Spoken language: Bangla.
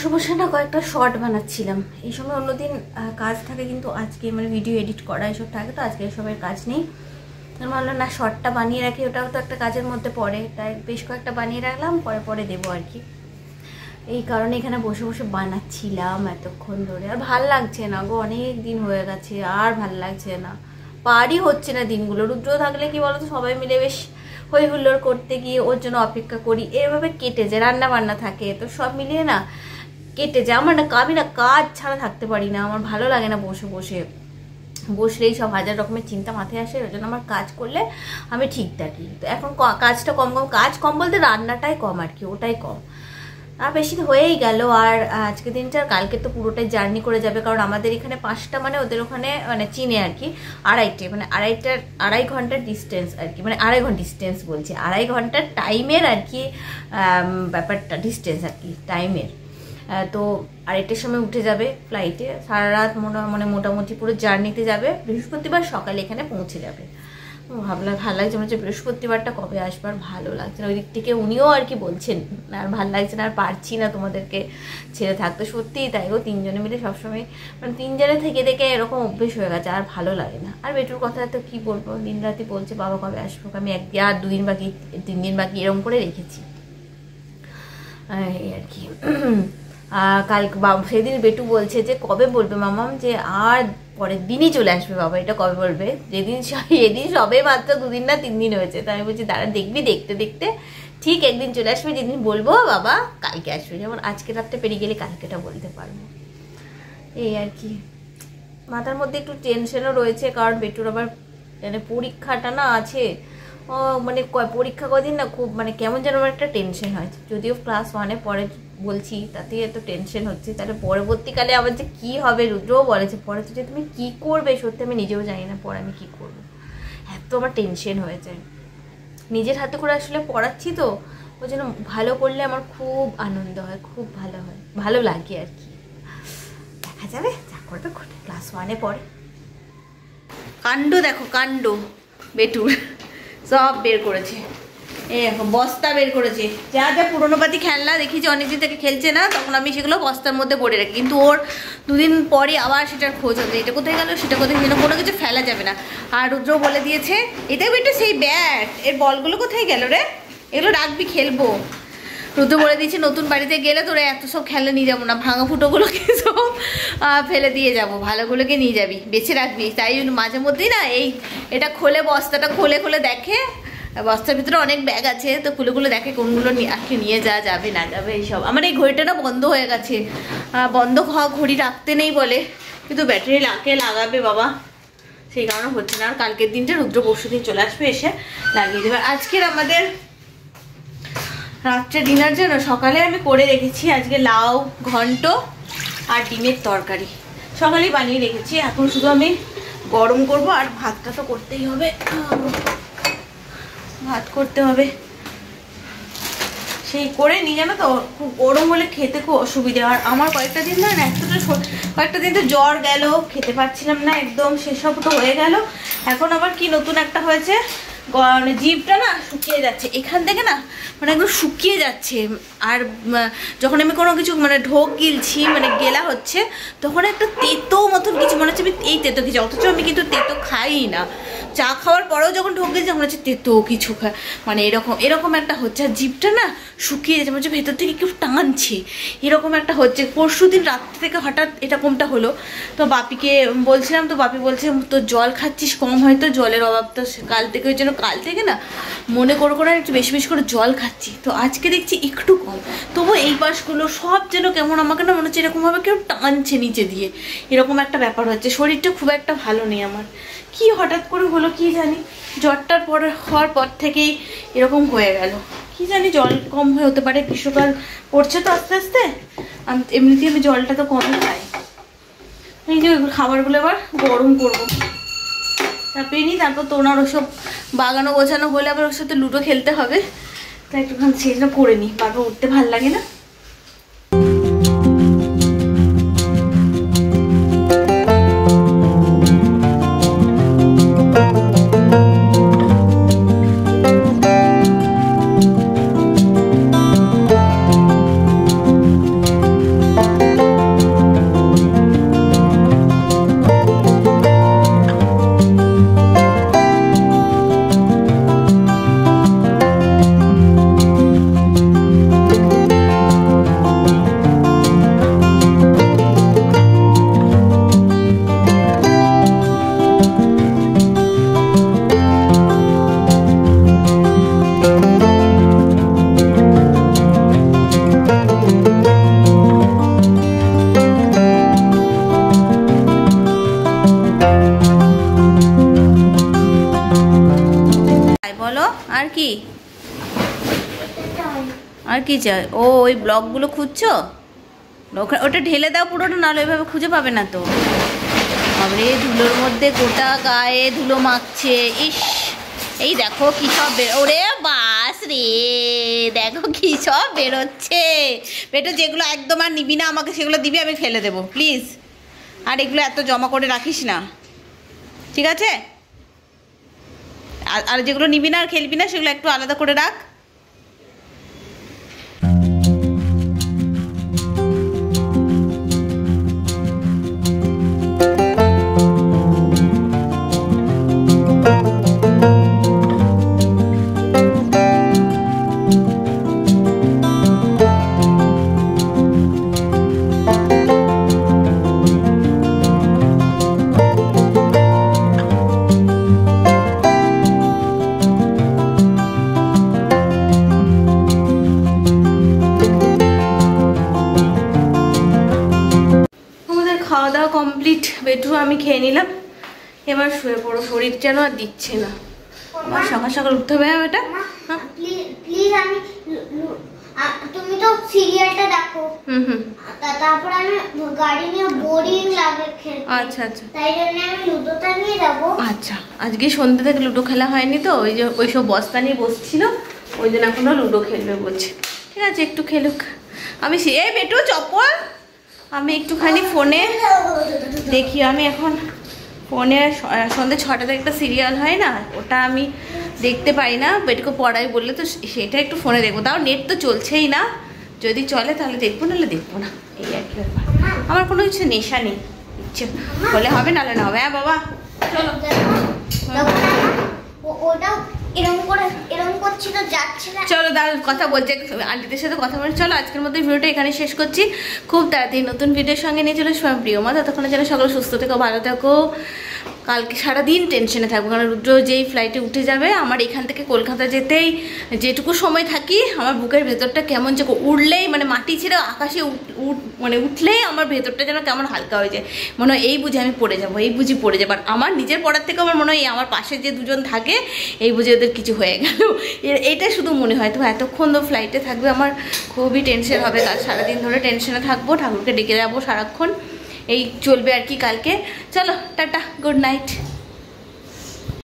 বসে বসে না কয়েকটা শর্ট বানাচ্ছিলাম। এই সময় অন্যদিন কাজ থাকে, কিন্তু আজকে মানে ভিডিও এডিট করা এসব থাকে, তো আজকে এসবের কাজ নেই। আমি ভাবলাম না শর্টটা বানিয়ে রাখি, ওটাও তো একটা কাজের মধ্যে পড়ে, তাই বেশ কয়েকটা বানিয়ে রাখলাম, পরে পরে দেবো আর কি। এই কারণে এখানে বসে বসে বানাচ্ছিলাম এতক্ষণ ধরে। আর ভাল লাগছে না গো, অনেক দিন হয়ে গেছে, আর ভাল লাগছে না, পারই হচ্ছে না দিনগুলো। রুদ্র থাকলে কি বলতো, সবাই মিলে বেশ হই হুল্লোড় করতে গিয়ে ওর জন্য অপেক্ষা করি, এভাবে কেটে যায়। রান্না বান্না থাকে তো সব মিলিয়ে না কেটে যায়। আমার না আমি না কাজ ছাড়া থাকতে পারি না, আমার ভালো লাগে না বসে বসে। বসলেই সব হাজার রকমের চিন্তা মাথায় আসে, ওই জন্য আমার কাজ করলে আমি ঠিক থাকি। তো এখন কাজটা কম কম, কাজ কম বলতে রান্নাটাই কম আর কি, ওটাই কম। আর বেশি হয়েই গেল। আর আজকে দিনটা কালকে তো পুরোটাই জার্নি করে যাবে, কারণ আমাদের এখানে 5টা মানে ওদের ওখানে মানে চীনে আর কি 2.5 মানে 2.5 ঘন্টার ডিস্টেন্স আর কি, মানে 2.5 ঘন্টা ডিস্টেন্স বলছি, 2.5 ঘন্টার টাইমের আর কি ব্যাপারটা, ডিস্টেন্স আর কি টাইমের। তো 2:30টার সময় উঠে যাবে ফ্লাইটে, সারা রাত মানে মোটামুটি পুরো জার্নিতে যাবে, বৃহস্পতিবার সকালে এখানে পৌঁছে যাবে। ভাবলাম ভালো লাগছে, মনে হচ্ছে বৃহস্পতিবারটা কবে আসবার, ভালো লাগছে না। ওই দিক থেকে উনিও আর কি বলছেন আর ভালো লাগছে না, আর পারছি না তোমাদেরকে ছেড়ে থাকতে। সত্যিই তাই গো, 3জনে মিলে সবসময় মানে 3জনে থেকে থেকে এরকম অভ্যেস হয়ে গেছে, আর ভালো লাগে না। আর বেটুর কথা তো কি বলবো, দিন রাতে বলছে বাবা কবে আসবো, আমি 2 দিন বাকি 3 দিন বাকি এরকম করে রেখেছি এই আর কি। কালকে সেদিন বেটু বলছে যে কবে বলবে মামাম যে আর পরের দিনই চলে আসবে বাবা, এটা কবে বলবে, যেদিন এদিন সবে মাত্র 2 দিন না 3 দিন হয়েছে। তাই আমি বলছি দাঁড়া দেখবি, দেখতে দেখতে ঠিক একদিন চলে আসবে, যেদিন বলবো বাবা কালকে আসবে, যেমন আজকে রাতটা পেরিয়ে গেলে কালকেটা বলতে পারবো। এই আর কি, মাথার মধ্যে একটু টেনশনও রয়েছে, কারণ বেটুর আবার মানে পরীক্ষাটা না আছে। ও মানে পরীক্ষা কদিন না খুব মানে কেমন যেন আমার একটা টেনশন হয়, যদিও ক্লাস 1-এ পরে বলছি তাতেই এত টেনশন হচ্ছে, তাহলে পরবর্তীকালে আবার যে কী হবে। রুদ্রও বলেছে পরে তো যে তুমি কী করবে, সত্যি আমি নিজেও জানি না পরে আমি কী করবো, এত আমার টেনশন হয়ে যায়। নিজের হাতে করে আসলে পড়াচ্ছি তো, ওই জন্য ভালো করলে আমার খুব আনন্দ হয়, খুব ভালো হয়, ভালো লাগে আর কি। দেখা যাবে যা করবে ঘটে, ক্লাস 1-এ পড়ে। কাণ্ড দেখো কাণ্ড, বেটুর সব বের করেছে, এখন বস্তা বের করেছে, যা যা পুরোনো পাতি খেলনা দেখেছি অনেকদিন থেকে খেলছে না, তখন আমি সেগুলো বস্তার মধ্যে ভরে রাখি, কিন্তু ওর 2 দিন পরে আবার সেটার খোঁজ হবে, এটা কোথায় গেল সেটা কোথায় গেল, কোনো কিছু ফেলা যাবে না। আর রুদ্র বলে দিয়েছে এটাই বেটা সেই ব্যাট, এর বলগুলো কোথায় গেল রে, এগুলো রাখবি খেলবো। রুদ্র বলে দিয়েছে নতুন বাড়িতে গেলে তোরা এত সব খেলনা নিয়ে যাবো না, ভাঙা ফুটোগুলোকে সব ফেলে দিয়ে যাবো, ভালোগুলোকে নিয়ে যাবি, বেছে রাখবি। তাই মাঝে মধ্যেই না এটা খোলে, বস্তাটা খোলে খোলে দেখে, বস্তার ভিতরে অনেক ব্যাগ আছে, তো খুলে খুলে দেখে কোনগুলো নিয়ে যাওয়া যাবে না যাবে এইসব। আমার এই ঘড়িটা না বন্ধ হয়ে গেছে, বন্ধ হওয়া ঘড়ি রাখতে নেই বলে, কিন্তু ব্যাটারি লাগাবে বাবা, সেই কারণে হচ্ছে না। আর কালকের দিনটা রুদ্র পরশুদিন চলে আসবে, এসে লাগিয়ে দেবে। আজকের আমাদের রাত্রে ডিনার যেন সকালে আমি করে রেখেছি, আজকে লাউ ঘন্ট আর ডিমের তরকারি সকালেই বানিয়ে রেখেছি, এখন শুধু আমি গরম করব। আর ভাতটা তো করতেই হবে, ভাত করতে হবে, সেই করে নিয়ে জানো তো, খুব গরম হলে খেতে খুব অসুবিধা। আর আমার কয়েকটা দিন না কয়েকটা দিন তো জ্বর গেল, খেতে পারছিলাম না একদম, সেসব তো হয়ে গেল। এখন আবার কি নতুন একটা হয়েছে, মানে জিভটা না শুকিয়ে যাচ্ছে এখান থেকে না, মানে একদম শুকিয়ে যাচ্ছে। আর যখন আমি কোনো কিছু মানে ঢোক গিলছি, মানে গেলা হচ্ছে, তখন একটা তেতো মতন কিছু মনে হচ্ছে, আমি এই তেতো কিছু, অথচ আমি কিন্তু তেতো খাই না। চা খাওয়ার পরেও যখন ঢোক গেছি মনে হচ্ছে তেতো কিছু মানে এরকম একটা হচ্ছে। আর জিভটা না শুকিয়ে যাচ্ছে, মনে হচ্ছে ভেতর থেকে কেউ টানছে, এরকম একটা হচ্ছে। পরশুদিন রাত্রি থেকে হঠাৎ এরকমটা হলো, তো বাপিকে বলছিলাম, তো বাপি বলছে তো জল খাচ্ছিস কম, হয়তো জলের অভাব, তো কাল থেকে ওই জন্য কাল থেকে না মনে করে একটু বেশি বেশি করে জল খাচ্ছি। তো আজকে দেখছি একটু কম, তবু এই পাশগুলো সব যেন কেমন আমাকে না মনে হচ্ছে এরকমভাবে কেউ টানছে নিচে দিয়ে, এরকম একটা ব্যাপার হচ্ছে। শরীরটা খুব একটা ভালো নেই আমার, কি হঠাৎ করে হলো কি জানি, জ্বরটার হওয়ার পর থেকেই এরকম হয়ে গেল, কি জানি জল কম হতে পারে, গ্রীষ্মকাল পড়ছে তো আস্তে আস্তে, এমনিতেই আমি জলটা তো কমই খাই। এই যে খাবারগুলো এবার গরম করবো, তারপরে নিই, তারপর তোনার ওসব বাগানো গোছানো হলে আবার ওর সাথে লুডো খেলতে হবে, তাই একটুখানি সেটা করে নিই, বারবার উঠতে ভাল লাগে না। আর কি চাই? ও ওই ব্লগগুলো খুঁজছো? ওটা ঢেলে দাও পুরোটা, নাহলে ওইভাবে খুঁজে পাবে না তো। আরে ধুলোর মধ্যে গোটা গায়ে ধুলো মাখছে। ইস, এই দেখো কি সব ওরে বাস রে, দেখো কি সব বেরোচ্ছে। বেটো যেগুলো একদম আর নিবি না আমাকে, সেগুলো দিবি, আমি ফেলে দেবো প্লিজ। আর এগুলো এত জমা করে রাখিস না, ঠিক আছে? আর যেগুলো নিবি না আর খেলবি না সেগুলো একটু আলাদা করে রাখ। খাওয়া দাওয়া কমপ্লিট, বেটু আমি খেয়ে নিলাম, এবার শুয়ে পড়ো। শরীর যেন আর দিচ্ছে না, আমার সকাল সকাল উঠতে হবে। এটা প্লিজ আমি তুমি তো সিরিয়ালটা দেখো, তারপর আমি গাড়ি নিয়ে বোরিং লাগে খেলতে। আচ্ছা আচ্ছা, তাই জন্য আমি লুডোটা নিয়ে যাবো। আচ্ছা, আজকে সন্ধ্যা থেকে লুডো খেলা হয়নি তো, ওই যে ওইসব বস্তা নিয়ে বসছিল, ওই জন্য এখনো লুডো খেলবে বলছে। ঠিক আছে, একটু খেলুক। আমি এই বেটু চপ্পল, আমি একটুখানি ফোনে দেখি। আমি এখন ফোনে সন্ধ্যে 6টাতে একটা সিরিয়াল হয় না, ওটা আমি দেখতে পাই না, বেটুকে পড়াই বললে তো সেটা একটু ফোনে দেখবো। তাও নেট তো চলছেই না, যদি চলে তাহলে দেখবো, নাহলে দেখবো না, এই আর কি ব্যাপার। আমার কোনো কিছু নেশা নেই, ইচ্ছে হলে হবে নাহলে না হবে। হ্যাঁ বাবা চলো। ওটাও এরকম করছিল, যাচ্ছে না। চলো দাঁড়ান, কথা বলছে আন্টিদের সাথে কথা বলে। চলো আজকের মধ্যে ভিডিওটা এখানে শেষ করছি। খুব তাড়াতাড়ি নতুন ভিডিওর সঙ্গে নিয়ে চলে আসবো প্রিয় মা। ততক্ষণে যেন সকলে সুস্থ থেকো, ভালো থাকো। কালকে সারাদিন টেনশনে থাকবো, কারণ রুদ্র যেই ফ্লাইটে উঠে যাবে, আমার এখান থেকে কলকাতা যেতেই যেটুকু সময় থাকি, আমার বুকের ভেতরটা কেমন যে উঠলেই, মানে মাটি ছেড়ে আকাশে মানে উঠলেই আমার ভেতরটা যেন কেমন হালকা হয়ে যায়। মনে হয় এই বুঝে আমি পড়ে যাবো, এই বুঝি পড়ে যাবো। আর আমার নিজের পড়ার থেকে আমার মনে হয় আমার পাশে যে দুজন থাকে, এই বুঝে ওদের কিছু হয়ে গেল, এইটা শুধু মনে হয়। তো এতক্ষণ তো ফ্লাইটে থাকবে, আমার খুবই টেনশন হবে। কাল সারাদিন ধরে টেনশনে থাকবো, ঠাকুরকে ডেকে যাবো সারাক্ষণ, এই চলবে আর কি কালকে। চলো টাটা, গুড নাইট।